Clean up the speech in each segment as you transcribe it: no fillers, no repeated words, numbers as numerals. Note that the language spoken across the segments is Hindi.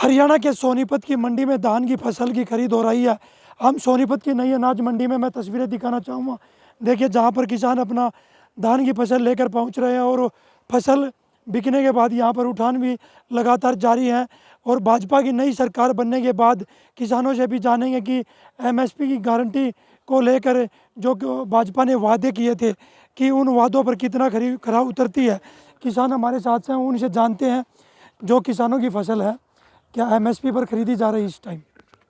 हरियाणा के सोनीपत की मंडी में धान की फसल की खरीद हो रही है। हम सोनीपत की नई अनाज मंडी में मैं तस्वीरें दिखाना चाहूँगा। देखिए जहाँ पर किसान अपना धान की फसल लेकर पहुँच रहे हैं और फसल बिकने के बाद यहाँ पर उठान भी लगातार जारी है। और भाजपा की नई सरकार बनने के बाद किसानों से भी जानेंगे कि एमएसपी की गारंटी को लेकर जो कि भाजपा ने वादे किए थे कि उन वादों पर कितना खरा उतरती है। किसान हमारे साथ हैं, उनसे जानते हैं जो किसानों की फसल है क्या एमएसपी पर खरीदी जा रही है इस टाइम?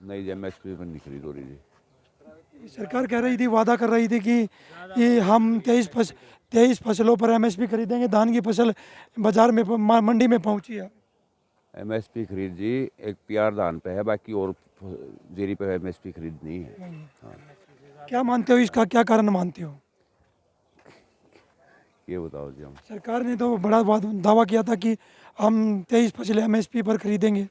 नहीं जी, एमएसपी पर नहीं खरीद हो रही जी। सरकार कह रही थी, वादा कर रही थी कि हम 23 फसलों पर एमएसपी खरीदेंगे। धान की फसल बाजार में मंडी में पहुंची है। एमएसपी खरीद जी एक पीआर धान पे है, बाकी और जीरी पे एमएसपी खरीद नहीं है। क्या मानते हो, इसका क्या कारण मानते हो? ये बताओ जी हम। सरकार ने तो बड़ा दावा किया था कि हम 23 फसलें एमएसपी पर खरीदेंगे।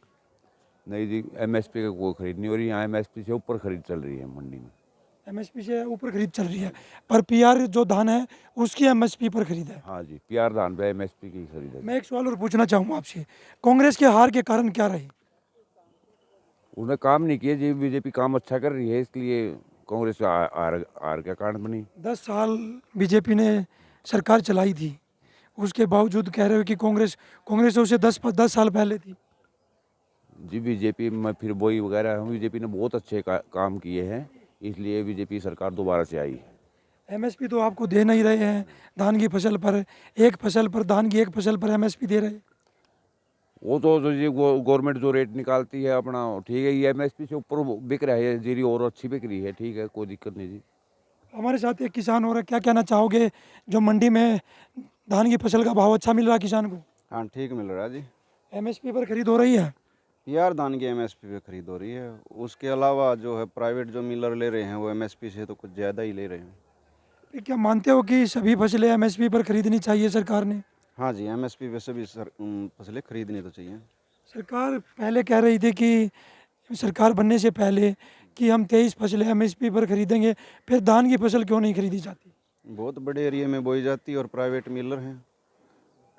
नहीं जी, एमएसपी का कोई खरीद नहीं हो रही, यहाँ एमएसपी से ऊपर खरीद चल रही है मंडी में। एमएसपी से ऊपर खरीद चल रही है, पर पीआर जो धान है उसकी एमएसपी पर खरीद है। हाँ जी, पीआर धान पे एमएसपी की खरीद है। मैं एक सवाल और पूछना चाहूँगा आपसे, कांग्रेस के हार के कारण क्या रही? उन्होंने काम नहीं किया जी, बीजेपी काम अच्छा कर रही है, इसलिए कांग्रेस हार का कारण बनी। 10 साल बीजेपी ने सरकार चलाई थी, उसके बावजूद कह रहे हो कि कांग्रेस उससे 10 साल पहले थी। जी बीजेपी में फिर वही वगैरह, बीजेपी ने बहुत अच्छे काम किए हैं, इसलिए बीजेपी सरकार दोबारा से आई। एमएसपी तो आपको दे नहीं रहे हैं धान की फसल पर, धान की एक फसल पर एमएसपी दे रहे। वो तो ये गवर्नमेंट जो रेट निकालती है अपना, ठीक है, ये एमएसपी से ऊपर बिक रहा है, जीरी और अच्छी बिक रही है, ठीक है, कोई दिक्कत नहीं जी। हमारे साथ एक किसान हो रहा है, क्या कहना चाहोगे जो मंडी में धान की फसल का भाव अच्छा मिल रहा है किसान को? हाँ ठीक मिल रहा है जी। एमएसपी पर खरीद हो रही है। पीआर धान की एमएसपी पे खरीद हो रही है। उसके अलावा जो है प्राइवेट जो मिलर ले रहे हैं वो एमएसपी से तो कुछ ज़्यादा ही ले रहे हैं। फिर क्या मानते हो कि सभी फसलें एमएसपी पर खरीदनी चाहिए सरकार ने? हाँ जी, एमएसपी पे सभी फसलें खरीदनी तो चाहिए। सरकार पहले कह रही थी कि सरकार बनने से पहले कि हम 23 फसलें एमएसपी पर खरीदेंगे, फिर धान की फसल क्यों नहीं खरीदी जाती? बहुत बड़े एरिया में बोई जाती है और प्राइवेट मिलर हैं,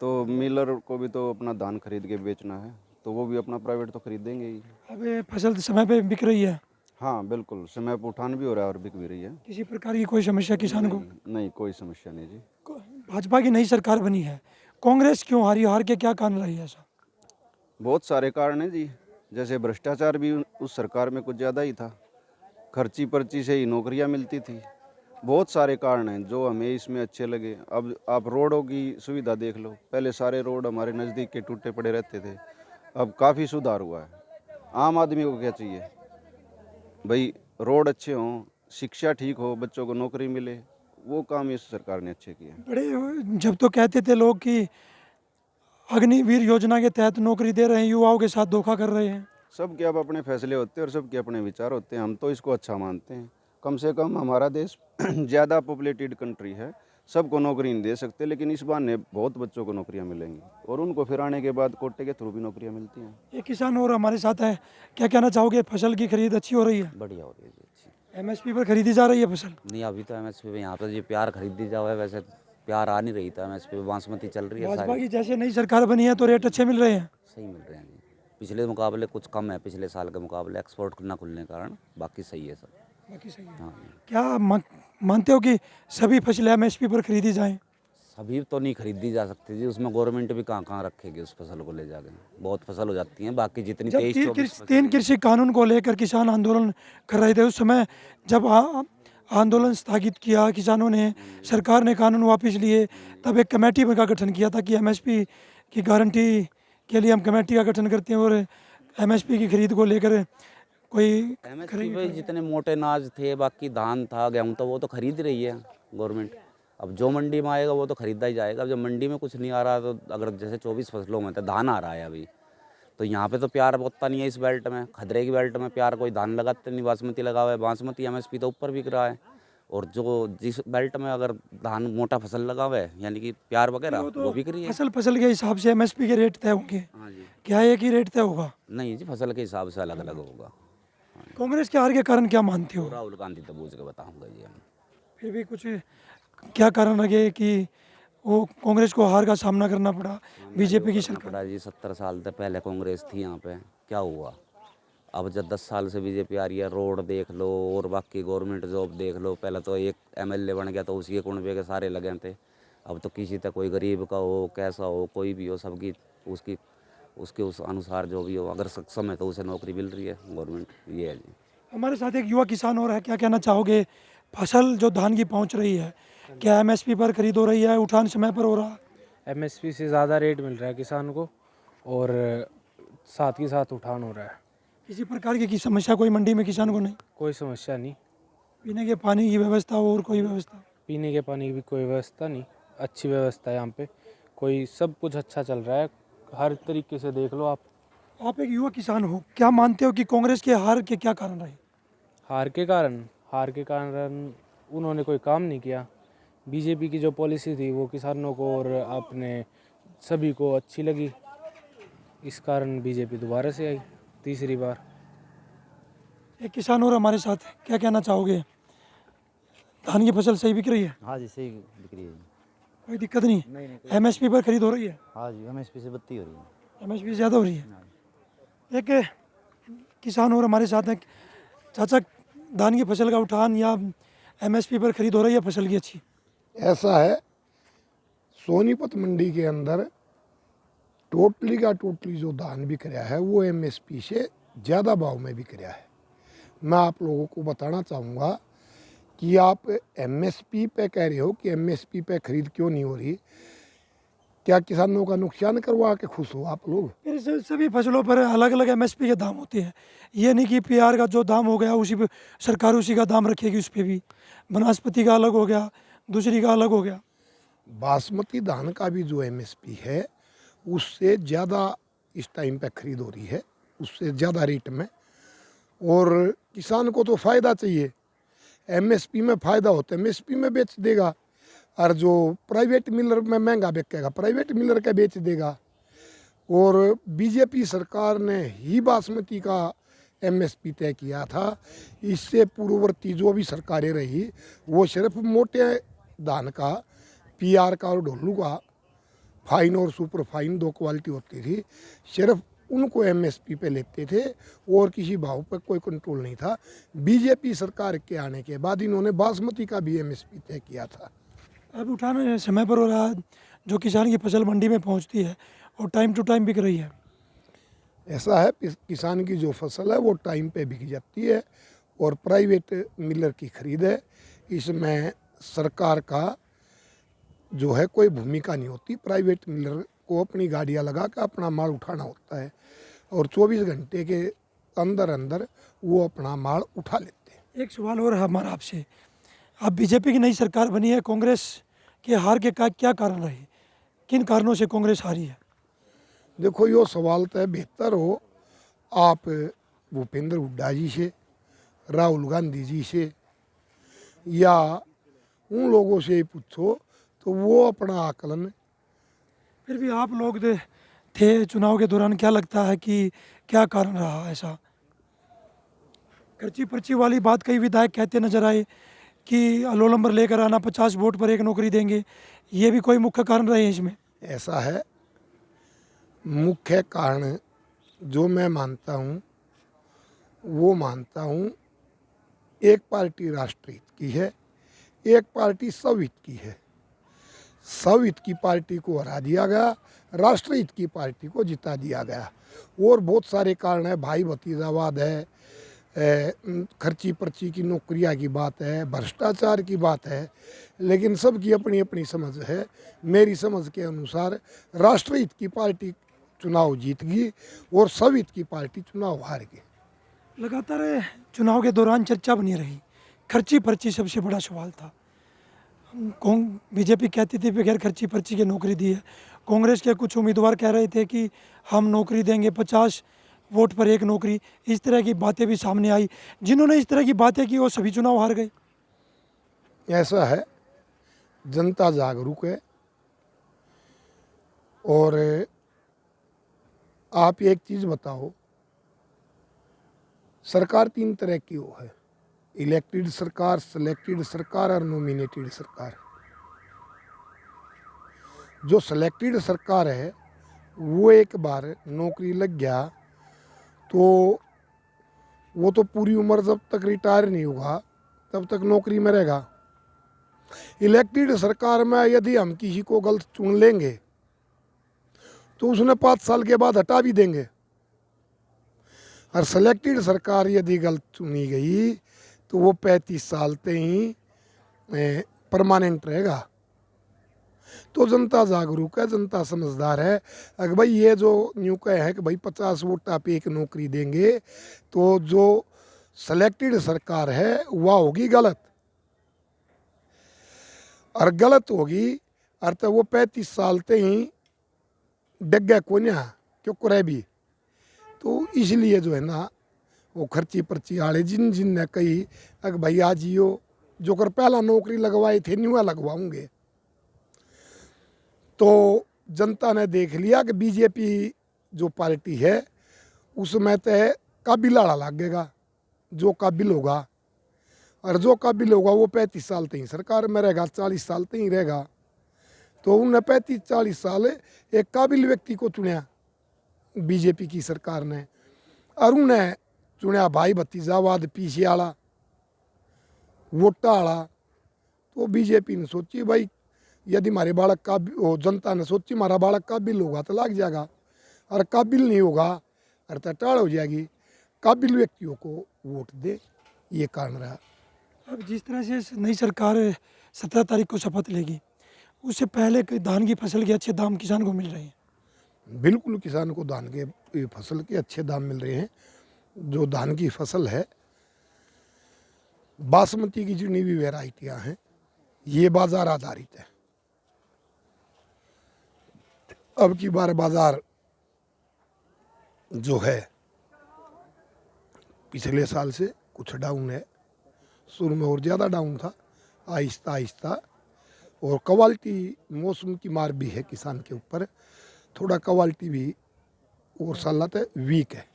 तो मिलर को भी तो अपना धान खरीद के बेचना है, तो वो भी अपना प्राइवेट तो खरीदेंगे ही। अब ये फसल समय पे बिक रही है, हाँ बिल्कुल, समय पर उठान भी हो रहा है और बिक भी रही है। किसी प्रकार की कोई समस्या किसान को? नहीं कोई समस्या नहीं जी। भाजपा की नई सरकार बनी है, कांग्रेस क्यों हारी? हार के क्या कारण रही है ऐसा? बहुत सारे कारण हैं जी, जैसे भ्रष्टाचार भी उस सरकार में कुछ ज़्यादा ही था, खर्ची पर्ची से ही नौकरियां मिलती थी। बहुत सारे कारण हैं जो हमें इसमें अच्छे लगे। अब आप रोडों की सुविधा देख लो, पहले सारे रोड हमारे नज़दीक के टूटे पड़े रहते थे, अब काफ़ी सुधार हुआ है। आम आदमी को क्या चाहिए भाई, रोड अच्छे हों, शिक्षा ठीक हो, बच्चों को नौकरी मिले, वो काम इस सरकार ने अच्छे किए। बड़े जब तो कहते थे लोग कि अग्निवीर योजना के तहत नौकरी दे रहे हैं, युवाओं के साथ धोखा कर रहे हैं। सबके अब अपने फैसले होते हैं और सबके अपने विचार होते हैं, हम तो इसको अच्छा मानते हैं। कम से कम हमारा देश ज़्यादा पॉपुलेटेड कंट्री है, सबको नौकरी नहीं दे सकते, लेकिन इस बहाने बहुत बच्चों को नौकरियां मिलेंगी और उनको फिर आने के बाद कोटे के थ्रू भी नौकरियां मिलती हैं। एक किसान और हमारे साथ है, क्या कहना चाहोगे? फसल की खरीद अच्छी हो रही है, बढ़िया हो रही है जी, अच्छी। एमएसपी पर खरीदी जा रही है फसल? नहीं अभी तो एमएसपी पे यहाँ पे जो प्यार खरीदी जाओ है, वैसे प्यार आ नहीं रही था, एमएसपी पे बासमती चल रही है भाजपा सारी। की जैसे नई सरकार बनी है तो रेट अच्छे मिल रहे हैं। सही मिल रहे हैं जी, पिछले मुकाबले कुछ कम है, पिछले साल के मुकाबले एक्सपोर्ट ना खुलने के कारण, बाकी सही है सब। बाकी सही है। हाँ, क्या मानते हो कि सभी फसलें एमएसपी पर खरीदी जाएं? सभी तो नहीं खरीदी जा सकती जी, उसमें गवर्नमेंट भी कहाँ कहाँ रखेगी उस फसल को ले जाके, बहुत फसल हो जाती है। बाकी जितनी जब 23-24 तीन कृषि कानून को लेकर किसान आंदोलन कर रहे थे, उस समय जब आंदोलन स्थगित किया किसानों ने, सरकार ने कानून वापस लिए, तब एक कमेटी का गठन किया था कि एमएसपी की गारंटी के लिए हम कमेटी का गठन करते हैं और एमएसपी की खरीद को लेकर कोई एमएसपी पे जितने मोटे अनाज थे, बाकी धान था, गेहूँ था, वो तो खरीद रही है गवर्नमेंट। अब जो मंडी में आएगा वो तो खरीदा ही जाएगा। अब जब मंडी में कुछ नहीं आ रहा, तो अगर जैसे 24 फसलों में तो धान आ रहा है अभी, तो यहाँ पे तो प्यार होता नहीं है। इस बेल्ट में, खदरे की बेल्ट में प्यार कोई धान लगाते नहीं, बासमती लगा हुआ है, बासमती एमएसपी तो ऊपर बिक रहा है। और जो जिस बेल्ट में अगर धान मोटा फसल लगा हुआ है, यानी कि प्यार वगैरह, वो बिक रही है। फसल के हिसाब से एमएसपी के रेट तय होंगे। हाँ जी। क्या एक ही रेट तय होगा? नहीं जी, फसल के हिसाब से अलग अलग होगा। कांग्रेस के हार के कारण क्या मानते हो? राहुल गांधी तो पूछ के बताऊँगा जी हम। फिर भी कुछ क्या कारण लगे कि वो कांग्रेस को हार का सामना करना पड़ा, बीजेपी की सरकार। पड़ा जी, 70 साल से पहले कांग्रेस थी यहाँ पे, क्या हुआ? अब जब 10 साल से बीजेपी आ रही है, रोड देख लो और बाकी गवर्नमेंट जॉब देख लो। पहले तो एक एमएलए बन गया तो उसी के कुनबे के सारे लगे थे। अब तो किसी तक कोई गरीब का हो, कैसा हो, कोई भी हो, सबकी उसकी उसके उस अनुसार जो भी हो, अगर सक्षम है तो उसे नौकरी मिल रही है गवर्नमेंट, ये है जी। हमारे साथ एक युवा किसान और है, क्या कहना चाहोगे? फसल जो धान की पहुंच रही है, क्या एमएसपी पर खरीद हो रही है, उठान समय पर हो रहा है? एमएसपी से ज़्यादा रेट मिल रहा है किसान को और साथ ही साथ उठान हो रहा है। किसी प्रकार की समस्या कोई मंडी में किसान को नहीं? कोई समस्या नहीं, पीने के पानी की व्यवस्था और कोई व्यवस्था? पीने के पानी की भी कोई व्यवस्था नहीं, अच्छी व्यवस्था है यहाँ पे। कोई सब कुछ अच्छा चल रहा है, हर तरीके से देख लो आप। आप एक युवा किसान हो, क्या मानते हो कि कांग्रेस के हार के क्या कारण रहे? हार के कारण उन्होंने कोई काम नहीं किया। बीजेपी की जो पॉलिसी थी वो किसानों को और अपने सभी को अच्छी लगी, इस कारण बीजेपी दोबारा से आई तीसरी बार। एक किसान और हमारे साथ है, क्या कहना चाहोगे? धान की फसल सही बिक रही है, हाँ जी, सही बिक्री है जी। कोई दिक्कत नहीं? नहीं नहीं एमएसपी पर खरीद हो रही है? हाँ जी, एमएसपी से बत्ती हो रही है। एमएसपी ज़्यादा हो रही है। एक किसान और हमारे साथ है, चाचा धान की फसल का उठान या एमएसपी पर खरीद हो रही है फसल की अच्छी? ऐसा है, सोनीपत मंडी के अंदर टोटली का टोटली जो धान बिक रहा है वो एमएसपी से ज़्यादा भाव में बिक रहा है। मैं आप लोगों को बताना चाहूँगा कि आप एमएसपी पे कह रहे हो कि एमएसपी पे खरीद क्यों नहीं हो रही। क्या किसानों का नुकसान करवा के खुश हो आप लोग? फिर सभी फसलों पर अलग अलग एमएसपी के दाम होते हैं। ये नहीं कि पीआर का जो दाम हो गया उसी पे सरकार उसी का दाम रखेगी, उस पर भी वनस्पति का अलग हो गया, दूसरी का अलग हो गया। बासमती धान का भी जो एमएसपी है उससे ज़्यादा इस टाइम पे खरीद हो रही है, उससे ज़्यादा रेट में। और किसान को तो फ़ायदा चाहिए, एमएसपी में फ़ायदा होता है एमएसपी में बेच देगा, और जो प्राइवेट मिलर में महंगा बिकेगा प्राइवेट मिलर का बेच देगा। और बीजेपी सरकार ने ही बासमती का एमएसपी तय किया था। इससे पूर्ववर्ती जो भी सरकारें रही वो सिर्फ मोटे धान का, पीआर का और ढोलू का, फाइन और सुपर फाइन दो क्वालिटी होती थी, सिर्फ उनको एमएसपी पे लेते थे और किसी भाव पर कोई कंट्रोल नहीं था। बीजेपी सरकार के आने के बाद इन्होंने बासमती का भी एमएसपी तय किया था। अब उठाना समय पर हो रहा है, जो किसान की फसल मंडी में पहुंचती है और टाइम टू टाइम बिक रही है। ऐसा है, किसान की जो फसल है वो टाइम पे बिक जाती है और प्राइवेट मिलर की खरीद है, इसमें सरकार का जो है कोई भूमिका नहीं होती। प्राइवेट मिलर को अपनी गाड़ियां लगा कर अपना माल उठाना होता है और 24 घंटे के अंदर अंदर वो अपना माल उठा लेते हैं। एक सवाल और है हमारा आपसे, अब बीजेपी की नई सरकार बनी है, कांग्रेस के हार के क्या कारण रहे? किन कारणों से कांग्रेस हारी है? देखो, यो सवाल तो बेहतर हो आप भूपेंद्र हुड्डा जी से, राहुल गांधी जी से या उन लोगों से ही पूछो तो वो अपना आकलन। फिर भी आप लोग थे चुनाव के दौरान, क्या लगता है कि क्या कारण रहा ऐसा? खर्ची पर्ची वाली बात कई विधायक कहते नजर आए कि लो नंबर लेकर आना, 50 वोट पर एक नौकरी देंगे, ये भी कोई मुख्य कारण रहे हैं इसमें? ऐसा है, मुख्य कारण जो मैं मानता हूँ वो मानता हूँ, एक पार्टी राष्ट्रहित की है, एक पार्टी स्वहित की है। स्वहित की पार्टी को हरा दिया गया, राष्ट्रहित की पार्टी को जिता दिया गया। और बहुत सारे कारण है, भाई भतीजावाद है, खर्ची पर्ची की नौकरियां की बात है, भ्रष्टाचार की बात है, लेकिन सबकी अपनी अपनी समझ है। मेरी समझ के अनुसार राष्ट्रहित की पार्टी चुनाव जीत गई और स्वहित की पार्टी चुनाव हार गई। लगातार चुनाव के दौरान चर्चा बनी रही, खर्ची पर्ची सबसे बड़ा सवाल था। बीजेपी कहती थी बगैर खर्ची पर्ची की नौकरी दी है, कांग्रेस के कुछ उम्मीदवार कह रहे थे कि हम नौकरी देंगे, 50 वोट पर एक नौकरी, इस तरह की बातें भी सामने आई। जिन्होंने इस तरह की बातें की वो सभी चुनाव हार गए। ऐसा है, जनता जागरूक है। और आप एक चीज़ बताओ, सरकार 3 तरह की हो है, इलेक्टेड सरकार, सिलेक्टेड सरकार और नॉमिनेटेड सरकार। जो सिलेक्टेड सरकार है वो एक बार नौकरी लग गया तो वो तो पूरी उम्र जब तक रिटायर नहीं होगा तब तक नौकरी में रहेगा। इलेक्टेड सरकार में यदि हम किसी को गलत चुन लेंगे तो उसने 5 साल के बाद हटा भी देंगे, और सिलेक्टेड सरकार यदि गलत चुनी गई तो वो 35 साल तक ही परमानेंट रहेगा। तो जनता जागरूक है, जनता समझदार है। अगर भाई ये जो न्यू कहे हैं कि भाई 50 वोट पे एक नौकरी देंगे, तो जो सिलेक्टेड सरकार है वह होगी गलत, और गलत होगी और तो वो 35 साल तक ही डग गया को ना क्यों करे भी। तो इसलिए जो है ना वो खर्ची पर्ची आड़े जिन जिन ने कही अगर भाई आज यो जो कर पहला नौकरी लगवाए थे न्यू लगवाऊंगे, तो जनता ने देख लिया कि बीजेपी जो पार्टी है उसमें तो काबिल आड़ा लगेगा, जो काबिल होगा, और जो काबिल होगा वो 35 साल तक ही सरकार में रहेगा, 40 साल तक ही रहेगा। तो उन्हें 35-40 साल एक काबिल व्यक्ति को चुना बीजेपी की सरकार ने, और उन्हें चुना भाई भतीजावाद पीछे आला वोटा आला। तो बीजेपी ने सोची भाई यदि हमारे बालक का जनता ने सोची हमारा बालक काबिल होगा तो लग जाएगा, और काबिल नहीं होगा और तो टाड़ हो जाएगी, काबिल व्यक्तियों को वोट दे, ये कारण रहा। अब जिस तरह से नई सरकार 17 तारीख को शपथ लेगी, उससे पहले धान की फसल के अच्छे दाम किसान को मिल रहे हैं। बिल्कुल किसान को धान के फसल के अच्छे दाम मिल रहे हैं। जो धान की फसल है बासमती की जितनी भी वैरायटियां हैं ये बाजार आधारित है। अब की बार बाजार जो है पिछले साल से कुछ डाउन है, शुरू में और ज़्यादा डाउन था, आहिस्ता आहिस्ता, और क्वालिटी मौसम की मार भी है किसान के ऊपर, थोड़ा क्वालिटी भी और सालात वीक है।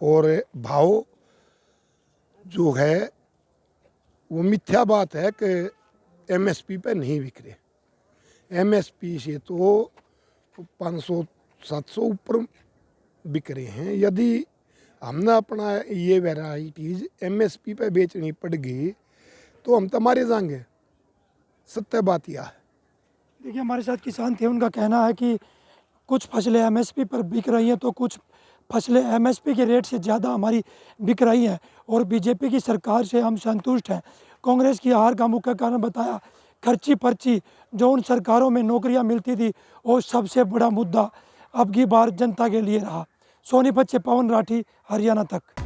और भाव जो है वो मिथ्या बात है कि एमएसपी पे नहीं बिक रहे, एमएसपी से तो 500-700 ऊपर बिक रहे हैं। यदि हमने अपना ये वैराइटीज़ एमएसपी पे बेचनी पड़ गई तो हम तो मारे जाएंगे, सत्य बात यह है। देखिए हमारे साथ किसान थे, उनका कहना है कि कुछ फसलें एमएसपी पर बिक रही हैं तो कुछ फसलें एमएसपी के रेट से ज़्यादा हमारी बिक रही हैं, और बीजेपी की सरकार से हम संतुष्ट हैं। कांग्रेस की हार का मुख्य कारण बताया खर्ची पर्ची, जो उन सरकारों में नौकरियां मिलती थी, और सबसे बड़ा मुद्दा अब की बार जनता के लिए रहा। सोनीपत से पवन राठी, हरियाणा तक।